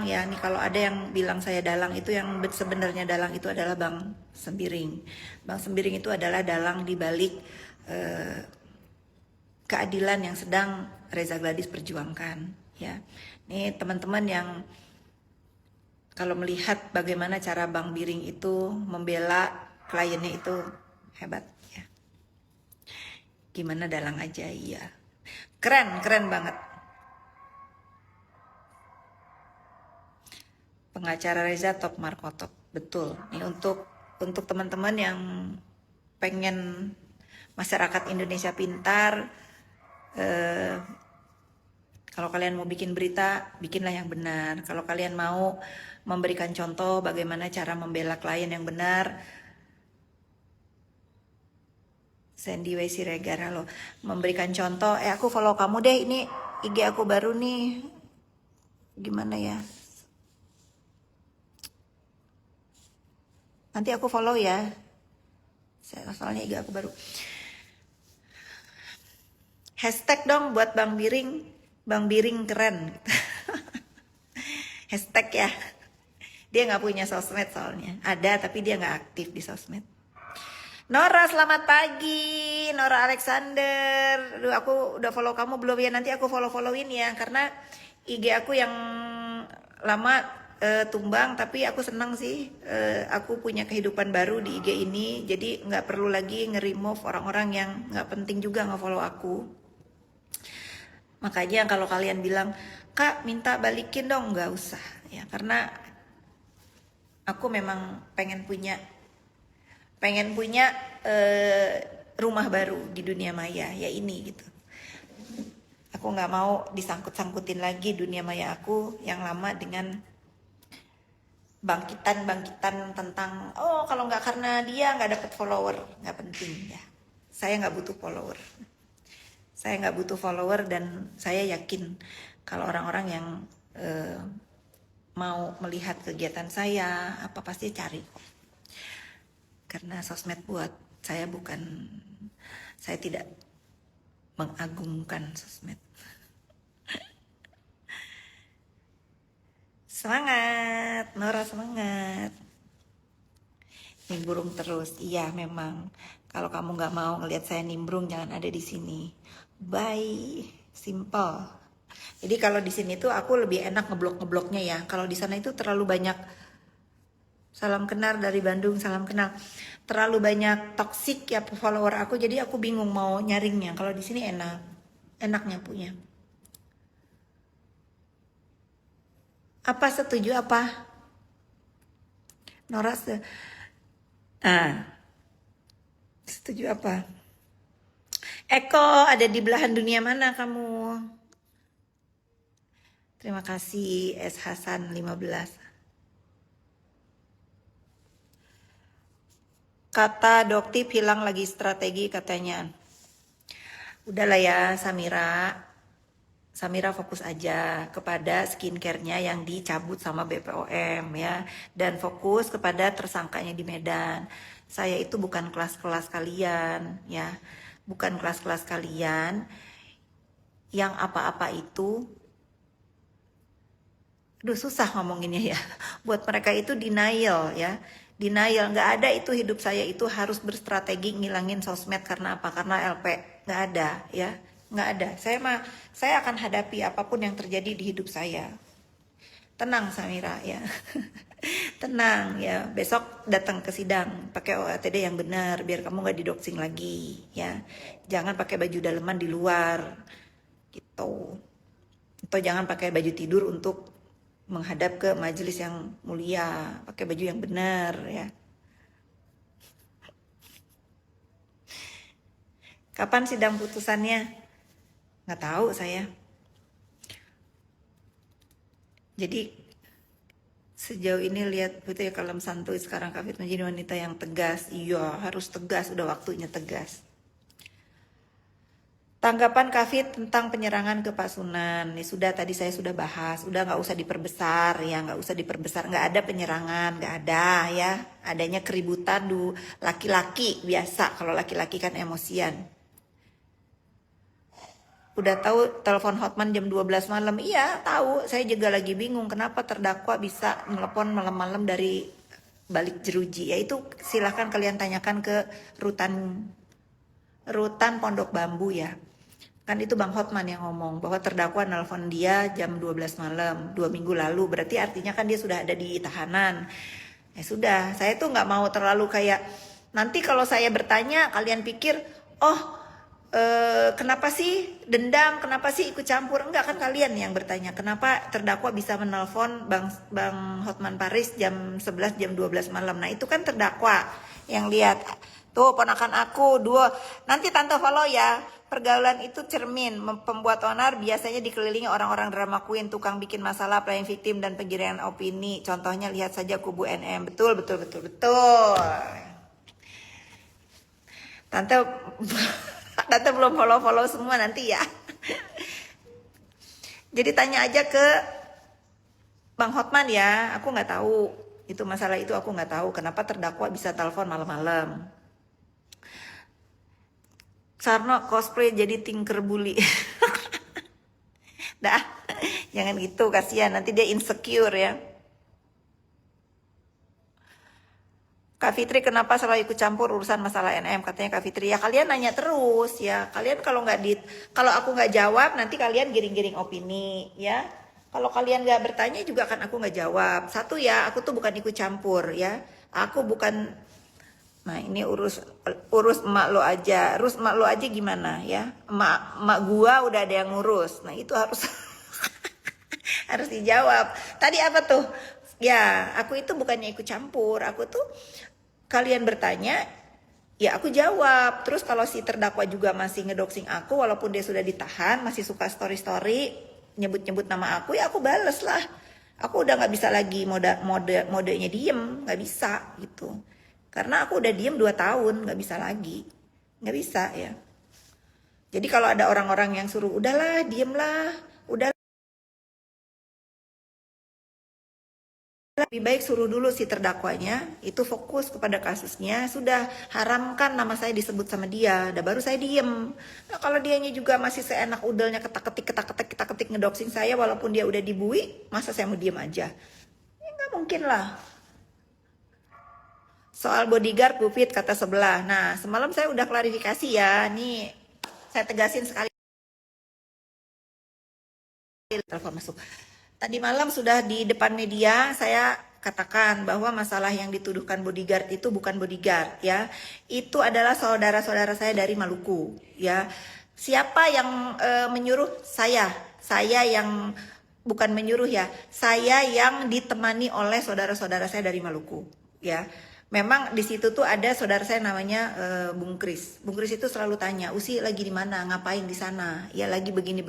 dalang ya. Nih kalau ada yang bilang saya dalang, itu yang sebenarnya dalang itu adalah Bang Sembiring. Bang Sembiring itu adalah dalang di balik keadilan yang sedang Reza Gladys perjuangkan ya. Nih teman-teman yang kalau melihat bagaimana cara Bang Biring itu membela kliennya itu hebat ya. Gimana dalang aja ya. Keren banget. Pengacara Reza top markotop, betul. Ini untuk teman-teman yang pengen masyarakat Indonesia pintar, kalau kalian mau bikin berita, bikinlah yang benar. Kalau kalian mau memberikan contoh bagaimana cara membela klien yang benar, Sandy W. Siregar, halo. Memberikan contoh, aku follow kamu deh, ini IG aku baru nih. Gimana ya? Nanti aku follow ya. Soalnya IG aku baru. Hashtag dong buat Bang Biring. Bang Biring keren. Hashtag ya. Dia nggak punya sosmed soalnya. Ada tapi dia nggak aktif di sosmed. Nora, selamat pagi. Nora Alexander. Duh, aku udah follow kamu belum ya? Nanti aku follow-followin ya. Karena IG aku yang lama tumbang, tapi aku senang sih. Aku punya kehidupan baru di IG ini. Jadi nggak perlu lagi nge-remove orang-orang yang nggak penting juga nge-follow aku. Makanya kalau kalian bilang, Kak minta balikin dong, nggak usah ya. Karena aku memang pengen punya rumah baru di dunia maya ya ini gitu. Aku nggak mau disangkut-sangkutin lagi dunia maya aku yang lama dengan bangkitan tentang kalau nggak karena dia nggak dapet follower, nggak penting ya. Saya nggak butuh follower. Saya nggak butuh follower dan saya yakin kalau orang-orang yang mau melihat kegiatan saya apa pasti cari kok. Karena sosmed buat saya saya tidak mengagungkan sosmed. Semangat, Nora semangat. Nimbrung terus, iya memang. Kalau kamu nggak mau ngelihat saya nimbrung, jangan ada di sini. Bye, simple. Jadi kalau di sini tuh aku lebih enak ngebloknya ya. Kalau di sana itu terlalu banyak. Salam kenal dari Bandung, salam kenal. Terlalu banyak toksik ya follower aku, jadi aku bingung mau nyaringnya. Kalau di sini enaknya punya. Apa setuju apa? Nora setuju apa? Eko ada di belahan dunia mana kamu? Terima kasih S Hasan 15. Kata Doktip hilang lagi strategi katanya. Udahlah ya Samira. Samira fokus aja kepada skincare-nya yang dicabut sama BPOM ya. Dan fokus kepada tersangkanya di Medan. Saya itu bukan kelas-kelas kalian ya. Bukan kelas-kelas kalian yang apa-apa itu. Aduh susah ngomonginnya ya. Buat mereka itu denial ya. Denial, nggak ada itu hidup saya itu harus berstrategi ngilangin sosmed karena apa? Karena LP, nggak ada ya, nggak ada. Saya akan hadapi apapun yang terjadi di hidup saya. Tenang Samira ya, tenang ya. Besok datang ke sidang pakai OATD yang benar biar kamu nggak didoxing lagi ya. Jangan pakai baju daleman di luar gitu. Atau jangan pakai baju tidur untuk menghadap ke majelis yang mulia, pakai baju yang benar ya. Kapan sidang putusannya? Nggak tahu saya. Jadi sejauh ini lihat Putri Kalem Santuy sekarang Kak Fit menjadi wanita yang tegas. Iya harus tegas, udah waktunya tegas. Tanggapan Kak Fit tentang penyerangan ke Pak Sunan, nih sudah tadi saya sudah bahas, udah nggak usah diperbesar ya, nggak usah diperbesar, nggak ada penyerangan, nggak ada ya, adanya keributan laki-laki biasa, kalau laki-laki kan emosian. Udah tahu telepon Hotman jam 12 malam? Iya, tahu. Saya juga lagi bingung kenapa terdakwa bisa nelpon malam-malam dari balik jeruji. Ya itu silahkan kalian tanyakan ke rutan rutan Pondok Bambu ya. Kan itu Bang Hotman yang ngomong bahwa terdakwa nelpon dia jam 12 malam 2 minggu lalu. Berarti artinya kan dia sudah ada di tahanan. Ya sudah, saya tuh nggak mau terlalu kayak nanti kalau saya bertanya kalian pikir, oh kenapa sih dendam, kenapa sih ikut campur? Enggak, kan kalian yang bertanya kenapa terdakwa bisa menelpon Bang Hotman Paris jam 11 jam 12 malam. Nah itu kan terdakwa yang lihat. Tuh ponakan aku, dua. Nanti tante follow ya. Pergaulan itu cermin. Pembuat onar biasanya dikelilingi orang-orang drama queen, tukang bikin masalah, playing victim, dan penggiringan opini. Contohnya lihat saja kubu NM. Betul, betul, betul, betul. Tante, tante belum follow semua nanti ya. Jadi tanya aja ke Bang Hotman ya. Aku nggak tahu. Itu masalah itu aku nggak tahu. Kenapa terdakwa bisa telepon malam-malam. Sarno cosplay jadi tinker bully. Dah, jangan gitu, kasihan nanti dia insecure ya. Kak Fitri kenapa selalu ikut campur urusan masalah NM? Katanya Kak Fitri, ya kalian nanya terus ya. Kalian kalau aku nggak jawab nanti kalian giring-giring opini ya. Kalau kalian nggak bertanya juga kan aku nggak jawab. Satu ya, aku tuh bukan ikut campur ya. Aku bukan. Nah ini urus emak lo aja. Urus emak lo aja gimana ya? Emak gua udah ada yang ngurus. Nah itu harus harus dijawab. Tadi apa tuh? Ya aku itu bukannya ikut campur. Aku tuh kalian bertanya, ya aku jawab. Terus kalau si terdakwa juga masih ngedoxing aku, walaupun dia sudah ditahan, masih suka story nyebut-nyebut nama aku, ya aku bales lah. Aku udah nggak bisa lagi modenya diem, nggak bisa gitu. Karena aku udah diem 2 tahun, nggak bisa lagi. Nggak bisa ya. Jadi kalau ada orang-orang yang suruh, udahlah, diem lah. Udah, lebih baik suruh dulu si terdakwanya, itu fokus kepada kasusnya. Sudah, haramkan nama saya disebut sama dia. Udah baru saya diem. Nah, kalau dianya juga masih seenak udelnya ketak-ketik ngedoxing saya, walaupun dia udah dibui, masa saya mau diem aja? Ya nggak mungkin lah. Soal bodyguard Gupit kata sebelah. Nah semalam saya udah klarifikasi ya. Nih saya tegasin sekali. Telepon masuk. Tadi malam sudah di depan media saya katakan bahwa masalah yang dituduhkan bodyguard itu bukan bodyguard ya. Itu adalah saudara-saudara saya dari Maluku ya. Siapa yang menyuruh saya? Saya yang bukan menyuruh ya. Saya yang ditemani oleh saudara-saudara saya dari Maluku ya. Memang di situ tuh ada saudara saya namanya Bung Kris. Bung Kris itu selalu tanya, "Usi lagi di mana? Ngapain di sana?" "Ya lagi begini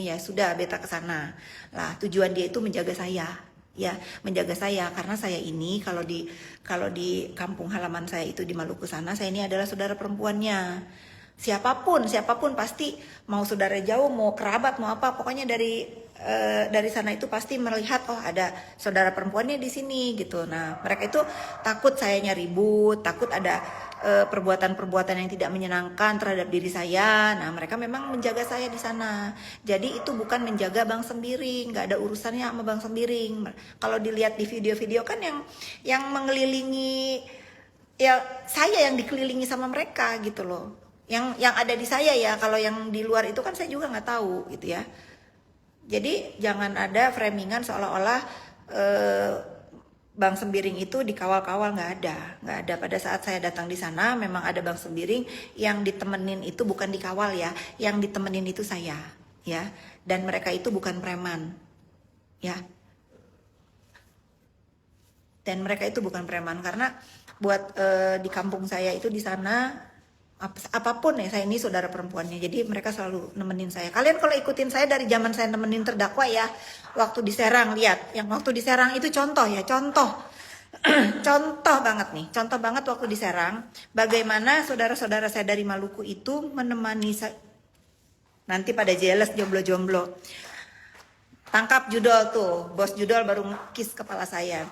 ya." "Sudah, beta ke sana." Lah, tujuan dia itu menjaga saya. Ya, menjaga saya karena saya ini kalau di kampung halaman saya itu di Maluku sana, saya ini adalah saudara perempuannya. Siapapun pasti mau saudara jauh, mau kerabat, mau apa, pokoknya dari sana itu pasti melihat, oh ada saudara perempuannya di sini gitu. Nah mereka itu takut sayanya ribut, takut ada perbuatan-perbuatan yang tidak menyenangkan terhadap diri saya. Nah mereka memang menjaga saya di sana. Jadi itu bukan menjaga Bang Sembiring, nggak ada urusannya sama Bang Sembiring. Kalau dilihat di video-video kan yang mengelilingi, ya saya yang dikelilingi sama mereka gitu loh. Yang ada di saya ya, kalau yang di luar itu kan saya juga nggak tahu gitu ya. Jadi jangan ada framingan seolah-olah Bang Sembiring itu dikawal-kawal, nggak ada. Pada saat saya datang di sana memang ada Bang Sembiring, yang ditemenin itu bukan dikawal ya, yang ditemenin itu saya ya. Dan mereka itu bukan preman ya. Dan mereka itu bukan preman karena buat di kampung saya itu di sana apapun ya, saya ini saudara perempuannya, jadi mereka selalu nemenin saya. Kalian kalau ikutin saya dari zaman saya nemenin terdakwa ya, waktu di Serang, lihat yang waktu di Serang itu contoh ya, contoh contoh banget waktu di Serang, bagaimana saudara-saudara saya dari Maluku itu menemani saya. Nanti pada jealous jomblo-jomblo, tangkap judol tuh, bos judol baru ngekis kepala saya.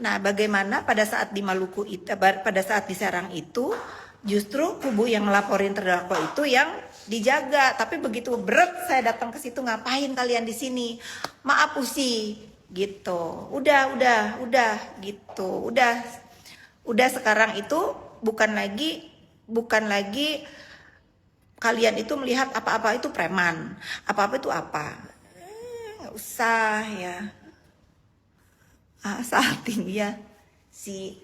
Nah bagaimana pada saat di Maluku itu, pada saat di Serang itu, justru kubu yang ngelaporin terdakwa itu yang dijaga. Tapi begitu berat saya datang ke situ, ngapain kalian di sini? Maaf Usi, gitu. Udah gitu. Udah sekarang itu bukan lagi kalian itu melihat apa-apa itu preman, apa-apa itu apa. Nggak usah ya. Salting ya si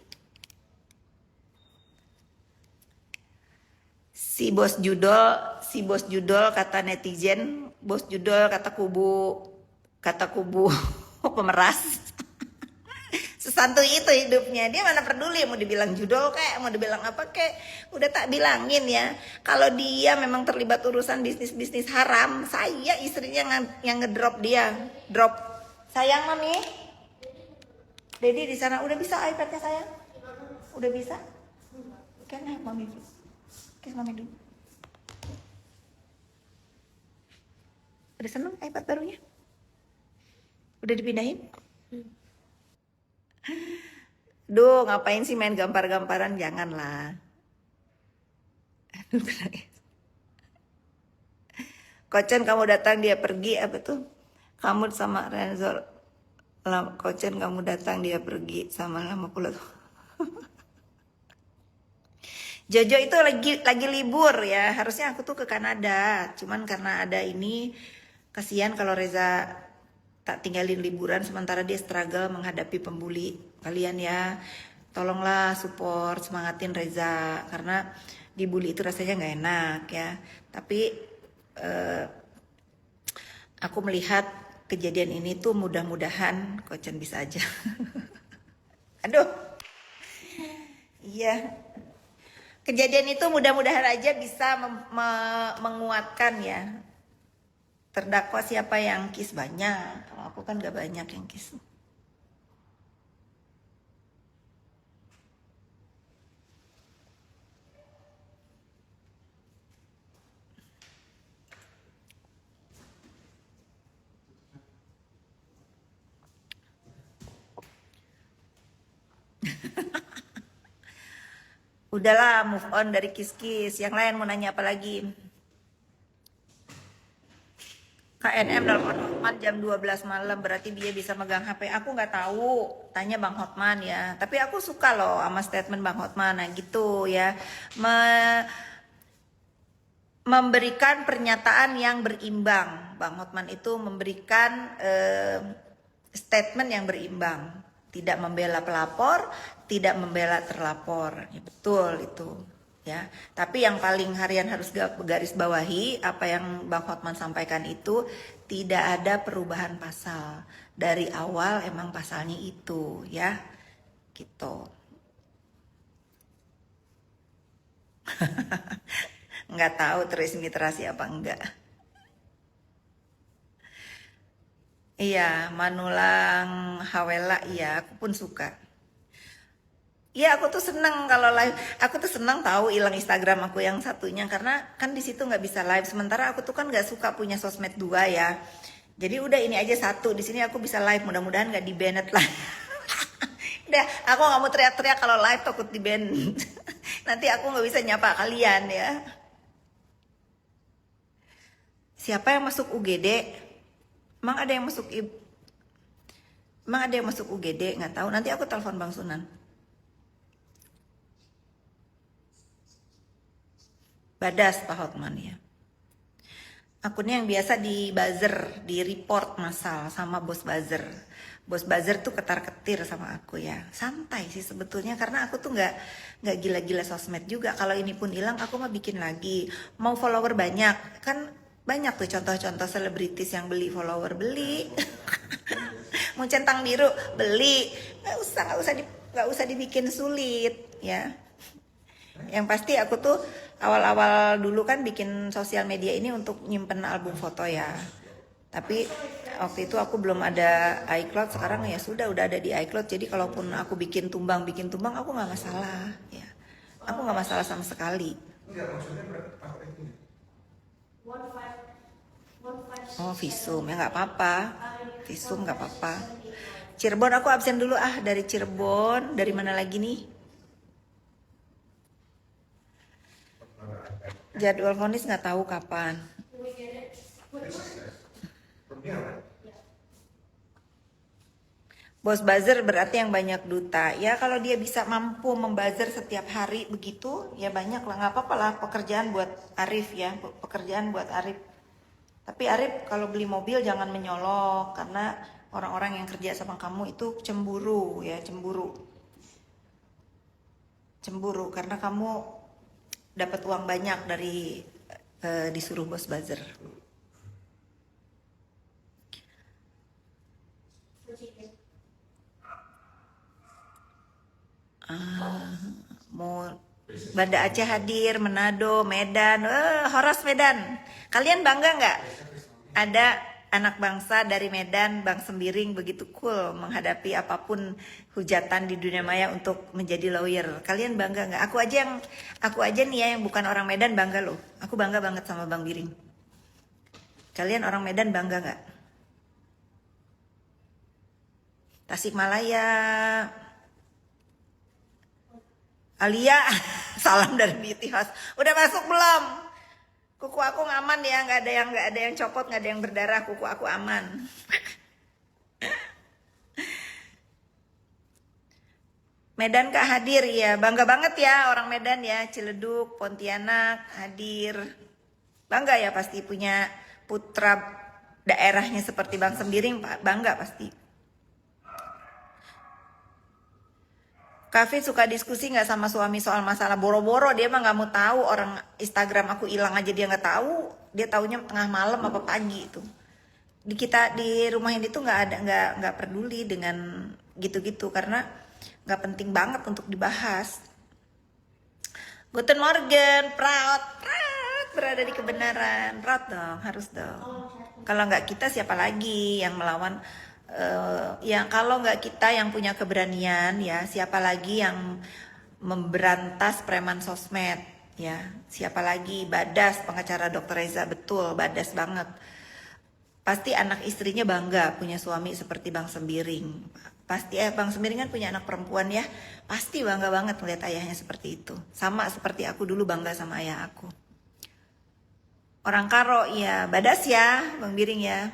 bos judol kata netizen, bos judol kata kubu pemeras. Sesantuy itu hidupnya, dia mana peduli mau dibilang judol kayak mau dibilang apa kayak, udah tak bilangin ya, kalau dia memang terlibat urusan bisnis haram, saya istrinya yang ngedrop dia, drop. Sayang mami, Dedi di sana udah bisa iPadnya sayang, udah bisa, kan mami dulu, kiss mami dulu. Udah seneng iPad barunya, udah dipindahin. Duh, ngapain sih main gampar-gamparan? Janganlah. Aduh, Kocen kamu datang dia pergi, apa tuh? Kamu sama Renzo, Kocen kamu datang dia pergi sama lama pula tuh. Jojo itu lagi libur ya, harusnya aku tuh ke Kanada, cuman karena ada ini, kasihan kalau Reza tak tinggalin liburan sementara dia struggle menghadapi pembuli. Kalian ya, tolonglah support, semangatin Reza karena dibully itu rasanya nggak enak ya. Tapi aku melihat kejadian ini tuh mudah-mudahan Kochen bisa aja. Aduh, iya. Kejadian itu mudah-mudahan aja bisa menguatkan ya. Terdakwa siapa yang kiss banyak, kalau aku kan gak banyak yang kiss. Udahlah move on dari kiss-kiss. Yang lain mau nanya apa lagi? KNM telepon Hotman jam 12 malam, berarti dia bisa megang HP. Aku nggak tahu, tanya Bang Hotman ya. Tapi aku suka loh sama statement Bang Hotman, nah gitu ya. Memberikan pernyataan yang berimbang. Bang Hotman itu memberikan statement yang berimbang. Tidak membela pelapor, tidak membela terlapor. Ya, betul itu. Ya, tapi yang paling harian harus garis bawahi apa yang Bang Hotman sampaikan itu tidak ada perubahan pasal. Dari awal emang pasalnya itu ya. Gitu. Nggak tahu teresinliterasi apa enggak. Iya, Manulang Hawela, iya aku pun suka. Iya, aku tuh seneng kalau live. Aku tuh seneng tahu hilang Instagram aku yang satunya karena kan di situ nggak bisa live. Sementara aku tuh kan nggak suka punya sosmed dua ya. Jadi udah ini aja satu. Di sini aku bisa live. Mudah-mudahan nggak di banned lah. Udah, aku nggak mau teriak-teriak kalau live takut di ban. Nanti aku nggak bisa nyapa kalian ya. Siapa yang masuk UGD? Emang ada yang masuk UGD? Nggak tahu. Nanti aku telepon Bang Sunan. Badas Pak Hotman ya. Akunnya yang biasa di buzzer, di report masal sama bos buzzer. Bos buzzer tuh ketar-ketir sama aku ya. Santai sih sebetulnya karena aku tuh nggak gila-gila sosmed juga. Kalau ini pun hilang aku mah bikin lagi. Mau follower banyak kan banyak tuh contoh-contoh selebritis yang beli follower beli. Mau centang biru beli. Nggak usah dibikin sulit ya. Yang pasti aku tuh awal-awal dulu kan bikin sosial media ini untuk nyimpen album foto ya. Tapi waktu itu aku belum ada iCloud, sekarang ya sudah udah ada di iCloud. Jadi kalaupun aku bikin tumbang aku nggak masalah ya. Aku nggak masalah sama sekali. Oh visum ya nggak apa-apa. Visum nggak apa-apa. Cirebon aku absen dulu dari Cirebon. Dari mana lagi nih? Jadwal vonis nggak tahu kapan. Bos buzzer berarti yang banyak duta. Ya kalau dia bisa mampu membuzzer setiap hari begitu, ya banyak lah. Nggak apa-apa lah pekerjaan buat Arif ya. Pekerjaan buat Arif. Tapi Arif kalau beli mobil jangan menyolok. Karena orang-orang yang kerja sama kamu itu cemburu ya. Cemburu. Cemburu karena kamu dapat uang banyak dari disuruh bos buzzer. Mau Banda Aceh hadir, Manado, Medan, Horas Medan. Kalian bangga nggak? Ada anak bangsa dari Medan, Bang Sembiring begitu cool menghadapi apapun hujatan di dunia maya untuk menjadi lawyer. Kalian bangga nggak? Aku aja nih ya yang bukan orang Medan bangga loh. Aku bangga banget sama Bang Biring. Kalian orang Medan bangga nggak? Tasikmalaya, Alia, salam dari Beauty House. Udah masuk belum? Kuku aku aman ya, nggak ada yang copot, nggak ada yang berdarah. Kuku aku aman. Medan Kak hadir ya, bangga banget ya orang Medan ya, Ciledug, Pontianak hadir. Bangga ya pasti punya putra daerahnya seperti Bang Sembiring, bangga pasti. Kavin suka diskusi nggak sama suami soal masalah boro-boro, dia mah nggak mau tahu, orang Instagram aku hilang aja dia nggak tahu, dia taunya tengah malam apa pagi itu. Di rumah ini tuh nggak peduli dengan gitu-gitu karena nggak penting banget untuk dibahas. Guten Morgen, proud berada di kebenaran, proud dong, harus dong. Kalau nggak kita siapa lagi yang melawan? Ya kalau nggak kita yang punya keberanian ya siapa lagi yang memberantas preman sosmed ya, siapa lagi? Badas, pengacara Dr. Reza, betul badas banget. Pasti anak istrinya bangga punya suami seperti Bang Sembiring. Pasti Bang Sembiring kan punya anak perempuan ya, pasti bangga banget melihat ayahnya seperti itu. Sama seperti aku dulu bangga sama ayah aku. Orang Karo ya, badas ya Bang Biring ya.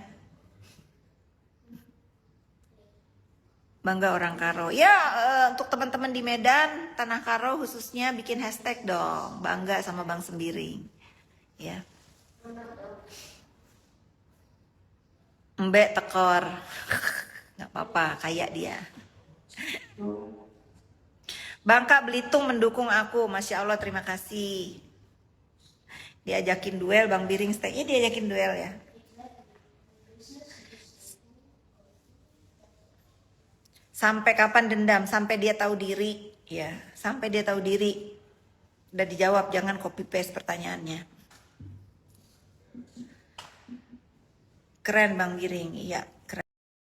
Bangga orang Karo. Ya untuk teman-teman di Medan, Tanah Karo khususnya bikin hashtag dong. Bangga sama Bang Sembiring. Ya. Mbak tekor. Gak apa-apa, kayak dia. Bangka Belitung mendukung aku. Masya Allah, terima kasih. Diajakin duel, Bang Biring stay. Diajakin duel ya. Sampai kapan dendam? Sampai dia tahu diri, ya. Sampai dia tahu diri. Udah dijawab, jangan copy paste pertanyaannya. Keren Bang Giring, iya.